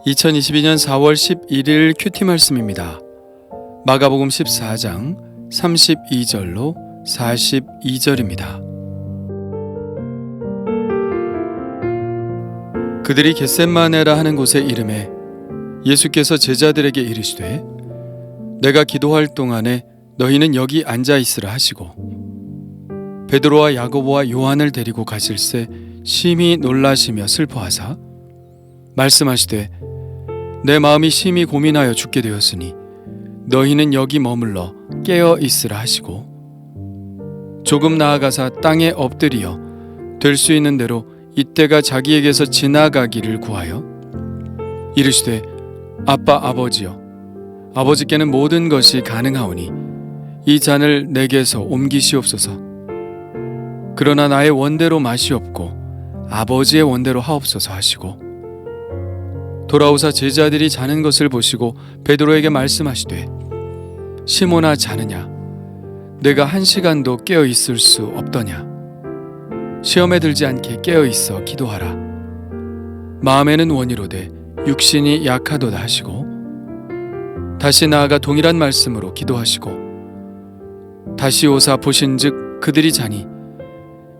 2022년 4월 11일 큐티 말씀입니다. 마가복음 14장 32절로 42절입니다. 그들이 겟셋마네라 하는 곳에 이르매 예수께서 제자들에게 이르시되 내가 기도할 동안에 너희는 여기 앉아 있으라 하시고 베드로와 야고보와 요한을 데리고 가실새 심히 놀라시며 슬퍼하사 말씀하시되 내 마음이 심히 고민하여 죽게 되었으니 너희는 여기 머물러 깨어 있으라 하시고 조금 나아가사 땅에 엎드리어 될 수 있는 대로 이때가 자기에게서 지나가기를 구하여 이르시되 아빠 아버지여 아버지께는 모든 것이 가능하오니 이 잔을 내게서 옮기시옵소서. 그러나 나의 원대로 마시옵고 아버지의 원대로 하옵소서 하시고 돌아오사 제자들이 자는 것을 보시고 베드로에게 말씀하시되 시몬아 자느냐 내가 1시간도 깨어 있을 수 없더냐 시험에 들지 않게 깨어 있어 기도하라. 마음에는 원이로되 육신이 약하도다 하시고 다시 나아가 동일한 말씀으로 기도하시고 다시 오사 보신즉 그들이 자니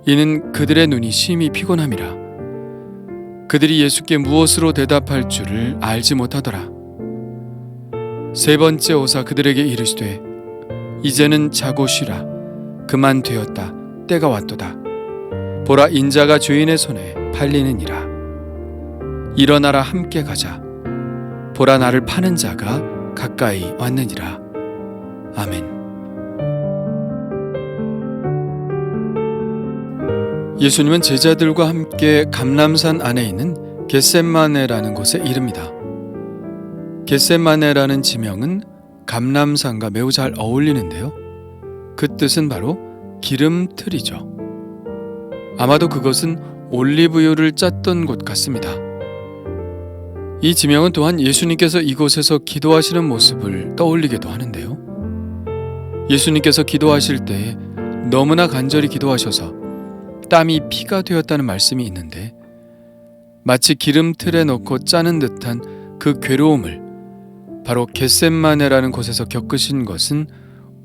이는 그들의 눈이 심히 피곤함이라. 그들이 예수께 무엇으로 대답할 줄을 알지 못하더라. 세 번째 오사 그들에게 이르시되 이제는 자고 쉬라. 그만 되었다. 때가 왔도다. 보라 인자가 주인의 손에 팔리느니라. 일어나라 함께 가자. 보라 나를 파는 자가 가까이 왔느니라. 아멘. 예수님은 제자들과 함께 감람산 안에 있는 겟셋마네라는 곳에 이릅니다. 겟셋마네라는 지명은 감람산과 매우 잘 어울리는데요. 그 뜻은 바로 기름틀이죠. 아마도 그것은 올리브유를 짰던 곳 같습니다. 이 지명은 또한 예수님께서 이곳에서 기도하시는 모습을 떠올리기도 하는데요. 예수님께서 기도하실 때에 너무나 간절히 기도하셔서 땀이 피가 되었다는 말씀이 있는데 마치 기름틀에 넣고 짜는 듯한 그 괴로움을 바로 겟셋마네라는 곳에서 겪으신 것은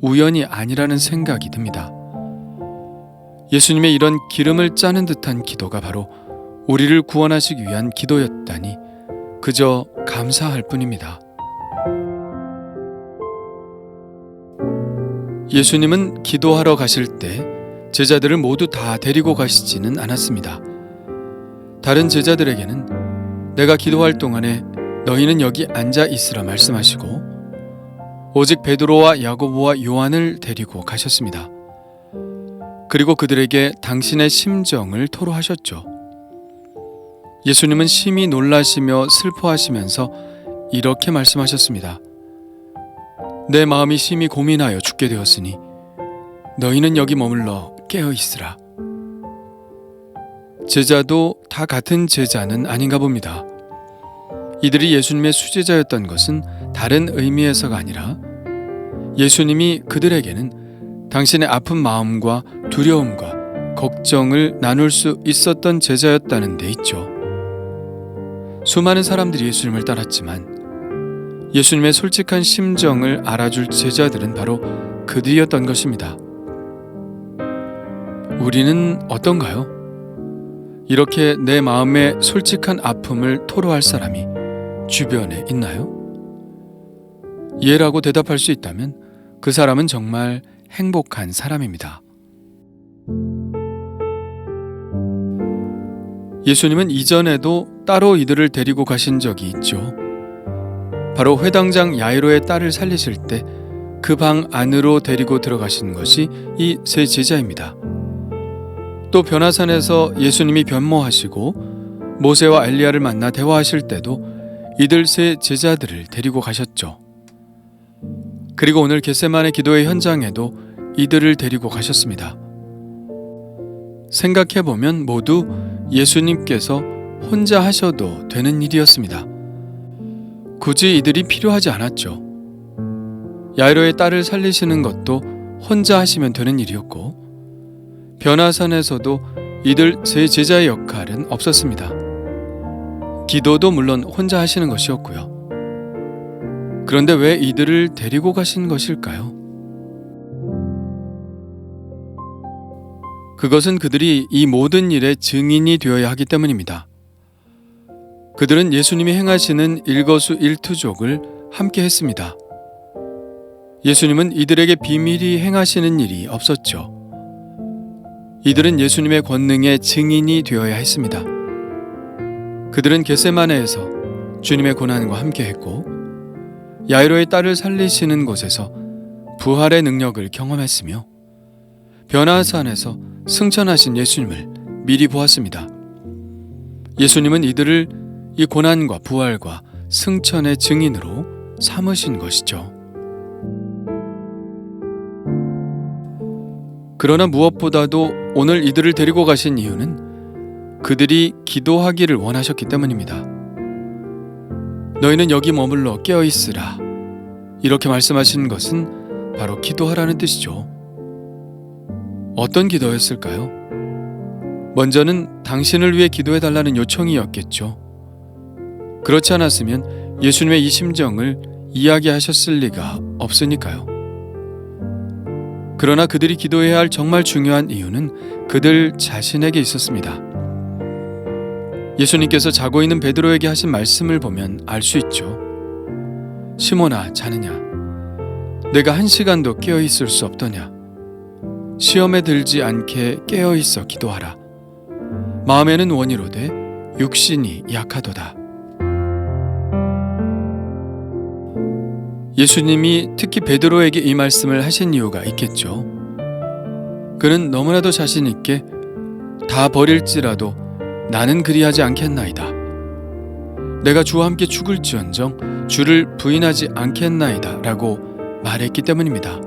우연이 아니라는 생각이 듭니다. 예수님의 이런 기름을 짜는 듯한 기도가 바로 우리를 구원하시기 위한 기도였다니 그저 감사할 뿐입니다. 예수님은 기도하러 가실 때 제자들을 모두 다 데리고 가시지는 않았습니다. 다른 제자들에게는 내가 기도할 동안에 너희는 여기 앉아 있으라 말씀하시고 오직 베드로와 야고보와 요한을 데리고 가셨습니다. 그리고 그들에게 당신의 심정을 토로하셨죠. 예수님은 심히 놀라시며 슬퍼하시면서 이렇게 말씀하셨습니다. 내 마음이 심히 고민하여 죽게 되었으니 너희는 여기 머물러 깨어 있으라. 제자도 다 같은 제자는 아닌가 봅니다. 이들이 예수님의 수제자였던 것은 다른 의미에서가 아니라 예수님이 그들에게는 당신의 아픈 마음과 두려움과 걱정을 나눌 수 있었던 제자였다는 데 있죠. 수많은 사람들이 예수님을 따랐지만 예수님의 솔직한 심정을 알아줄 제자들은 바로 그들이었던 것입니다. 우리는 어떤가요? 이렇게 내 마음의 솔직한 아픔을 토로할 사람이 주변에 있나요? 예라고 대답할 수 있다면 그 사람은 정말 행복한 사람입니다. 예수님은 이전에도 따로 이들을 데리고 가신 적이 있죠. 바로 회당장 야이로의 딸을 살리실 때 그 방 안으로 데리고 들어가신 것이 이 세 제자입니다. 또 변화산에서 예수님이 변모하시고 모세와 엘리야를 만나 대화하실 때도 이들 세 제자들을 데리고 가셨죠. 그리고 오늘 겟셋마네 기도의 현장에도 이들을 데리고 가셨습니다. 생각해보면 모두 예수님께서 혼자 하셔도 되는 일이었습니다. 굳이 이들이 필요하지 않았죠. 야이로의 딸을 살리시는 것도 혼자 하시면 되는 일이었고 변화산에서도 이들 세 제자의 역할은 없었습니다. 기도도 물론 혼자 하시는 것이었고요. 그런데 왜 이들을 데리고 가신 것일까요? 그것은 그들이 이 모든 일의 증인이 되어야 하기 때문입니다. 그들은 예수님이 행하시는 일거수일투족을 함께 했습니다. 예수님은 이들에게 비밀히 행하시는 일이 없었죠. 이들은 예수님의 권능의 증인이 되어야 했습니다. 그들은 겟세마네에서 주님의 고난과 함께 했고 야이로의 딸을 살리시는 곳에서 부활의 능력을 경험했으며 변화산에서 승천하신 예수님을 미리 보았습니다. 예수님은 이들을 이 고난과 부활과 승천의 증인으로 삼으신 것이죠. 그러나 무엇보다도 오늘 이들을 데리고 가신 이유는 그들이 기도하기를 원하셨기 때문입니다. 너희는 여기 머물러 깨어있으라. 이렇게 말씀하신 것은 바로 기도하라는 뜻이죠. 어떤 기도였을까요? 먼저는 당신을 위해 기도해달라는 요청이었겠죠. 그렇지 않았으면 예수님의 이 심정을 이야기하셨을 리가 없으니까요. 그러나 그들이 기도해야 할 정말 중요한 이유는 그들 자신에게 있었습니다. 예수님께서 자고 있는 베드로에게 하신 말씀을 보면 알 수 있죠. 시몬아, 자느냐? 내가 1시간도 깨어있을 수 없더냐? 시험에 들지 않게 깨어있어 기도하라. 마음에는 원이로되 육신이 약하도다. 예수님이 특히 베드로에게 이 말씀을 하신 이유가 있겠죠. 그는 너무나도 자신 있게 다 버릴지라도 나는 그리하지 않겠나이다. 내가 주와 함께 죽을지언정 주를 부인하지 않겠나이다 라고 말했기 때문입니다.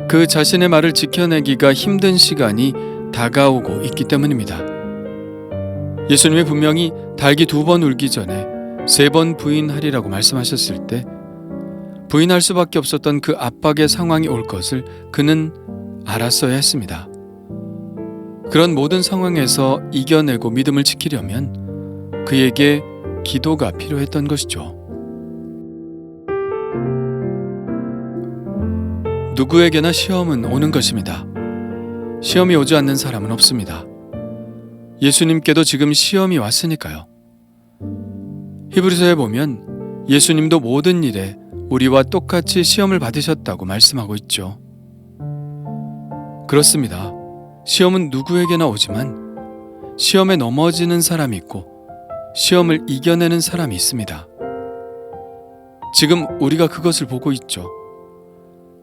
그 자신의 말을 지켜내기가 힘든 시간이 다가오고 있기 때문입니다. 예수님이 분명히 닭이 2번 울기 전에 3번 부인하리라고 말씀하셨을 때 부인할 수밖에 없었던 그 압박의 상황이 올 것을 그는 알았어야 했습니다. 그런 모든 상황에서 이겨내고 믿음을 지키려면 그에게 기도가 필요했던 것이죠. 누구에게나 시험은 오는 것입니다. 시험이 오지 않는 사람은 없습니다. 예수님께도 지금 시험이 왔으니까요. 히브리서에 보면 예수님도 모든 일에 우리와 똑같이 시험을 받으셨다고 말씀하고 있죠. 그렇습니다. 시험은 누구에게나 오지만 시험에 넘어지는 사람이 있고 시험을 이겨내는 사람이 있습니다. 지금 우리가 그것을 보고 있죠.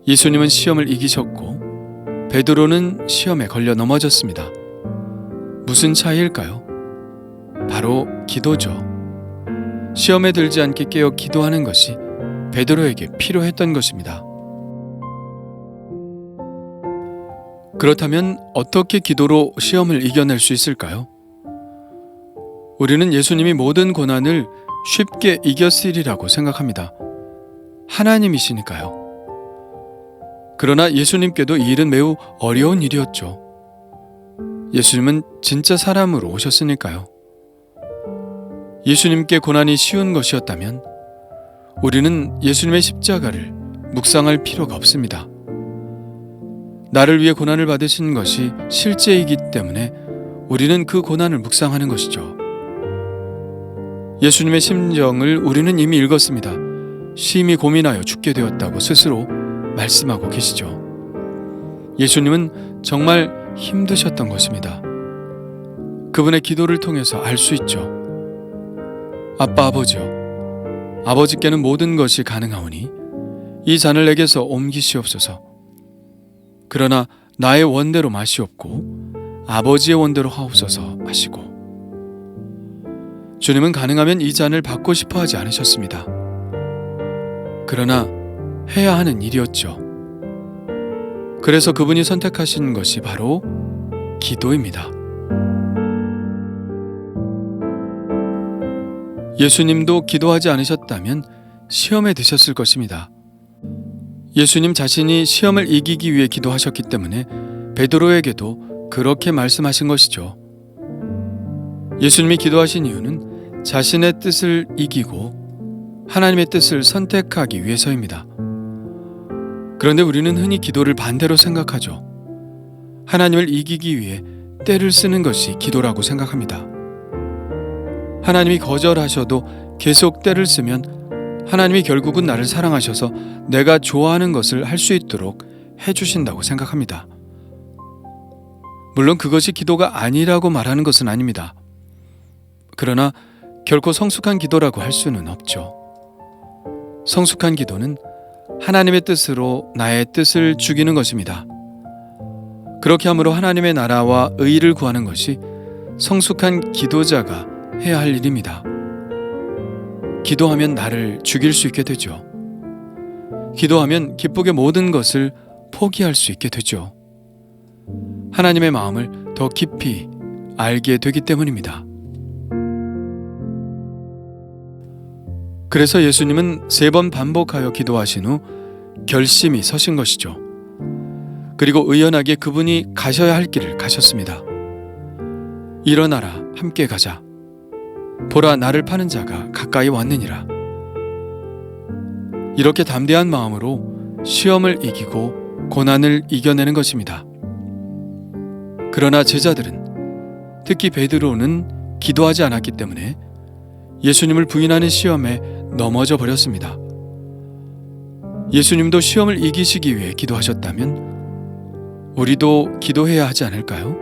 예수님은 시험을 이기셨고 베드로는 시험에 걸려 넘어졌습니다. 무슨 차이일까요? 바로 기도죠. 시험에 들지 않게 깨어 기도하는 것이 베드로에게 필요했던 것입니다. 그렇다면 어떻게 기도로 시험을 이겨낼 수 있을까요? 우리는 예수님이 모든 고난을 쉽게 이겼으리라고 생각합니다. 하나님이시니까요. 그러나 예수님께도 이 일은 매우 어려운 일이었죠. 예수님은 진짜 사람으로 오셨으니까요. 예수님께 고난이 쉬운 것이었다면 우리는 예수님의 십자가를 묵상할 필요가 없습니다. 나를 위해 고난을 받으신 것이 실제이기 때문에 우리는 그 고난을 묵상하는 것이죠. 예수님의 심정을 우리는 이미 읽었습니다. 심히 고민하여 죽게 되었다고 스스로 말씀하고 계시죠. 예수님은 정말 힘드셨던 것입니다. 그분의 기도를 통해서 알 수 있죠. 아빠 아버지여, 아버지께는 모든 것이 가능하오니 이 잔을 내게서 옮기시옵소서. 그러나 나의 원대로 마시옵고 아버지의 원대로 하옵소서 하시고, 주님은 가능하면 이 잔을 받고 싶어 하지 않으셨습니다. 그러나 해야 하는 일이었죠. 그래서 그분이 선택하신 것이 바로 기도입니다. 예수님도 기도하지 않으셨다면 시험에 드셨을 것입니다. 예수님 자신이 시험을 이기기 위해 기도하셨기 때문에 베드로에게도 그렇게 말씀하신 것이죠. 예수님이 기도하신 이유는 자신의 뜻을 이기고 하나님의 뜻을 선택하기 위해서입니다. 그런데 우리는 흔히 기도를 반대로 생각하죠. 하나님을 이기기 위해 때를 쓰는 것이 기도라고 생각합니다. 하나님이 거절하셔도 계속 때를 쓰면 하나님이 결국은 나를 사랑하셔서 내가 좋아하는 것을 할 수 있도록 해주신다고 생각합니다. 물론 그것이 기도가 아니라고 말하는 것은 아닙니다. 그러나 결코 성숙한 기도라고 할 수는 없죠. 성숙한 기도는 하나님의 뜻으로 나의 뜻을 죽이는 것입니다. 그렇게 함으로 하나님의 나라와 의를 구하는 것이 성숙한 기도자가 해야 할 일입니다. 기도하면 나를 죽일 수 있게 되죠. 기도하면 기쁘게 모든 것을 포기할 수 있게 되죠. 하나님의 마음을 더 깊이 알게 되기 때문입니다. 그래서 예수님은 3번 반복하여 기도하신 후 결심이 서신 것이죠. 그리고 의연하게 그분이 가셔야 할 길을 가셨습니다. 일어나라, 함께 가자. 보라, 나를 파는 자가 가까이 왔느니라. 이렇게 담대한 마음으로 시험을 이기고 고난을 이겨내는 것입니다. 그러나 제자들은, 특히 베드로는 기도하지 않았기 때문에 예수님을 부인하는 시험에 넘어져 버렸습니다. 예수님도 시험을 이기시기 위해 기도하셨다면 우리도 기도해야 하지 않을까요?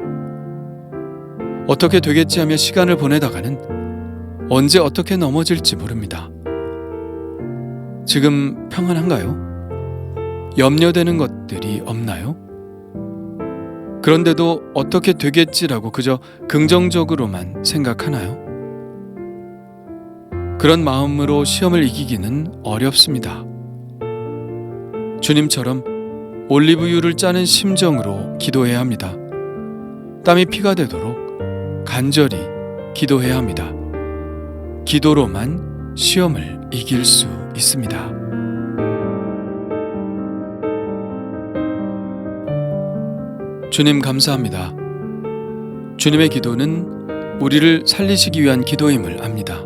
어떻게 되겠지 하며 시간을 보내다가는 언제 어떻게 넘어질지 모릅니다. 지금 평안한가요? 염려되는 것들이 없나요? 그런데도 어떻게 되겠지라고 그저 긍정적으로만 생각하나요? 그런 마음으로 시험을 이기기는 어렵습니다. 주님처럼 올리브유를 짜는 심정으로 기도해야 합니다. 땀이 피가 되도록 간절히 기도해야 합니다. 기도로만 시험을 이길 수 있습니다. 주님 감사합니다. 주님의 기도는 우리를 살리시기 위한 기도임을 압니다.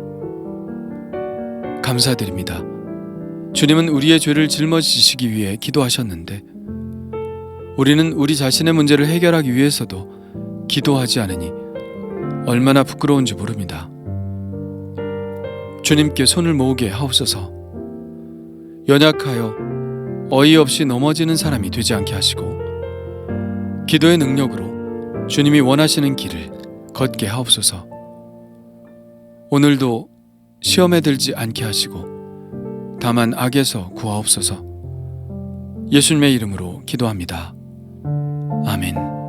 감사드립니다. 주님은 우리의 죄를 짊어지시기 위해 기도하셨는데 우리는 우리 자신의 문제를 해결하기 위해서도 기도하지 않으니 얼마나 부끄러운지 모릅니다. 주님께 손을 모으게 하옵소서. 연약하여 어이없이 넘어지는 사람이 되지 않게 하시고 기도의 능력으로 주님이 원하시는 길을 걷게 하옵소서. 오늘도 시험에 들지 않게 하시고 다만 악에서 구하옵소서. 예수님의 이름으로 기도합니다. 아멘.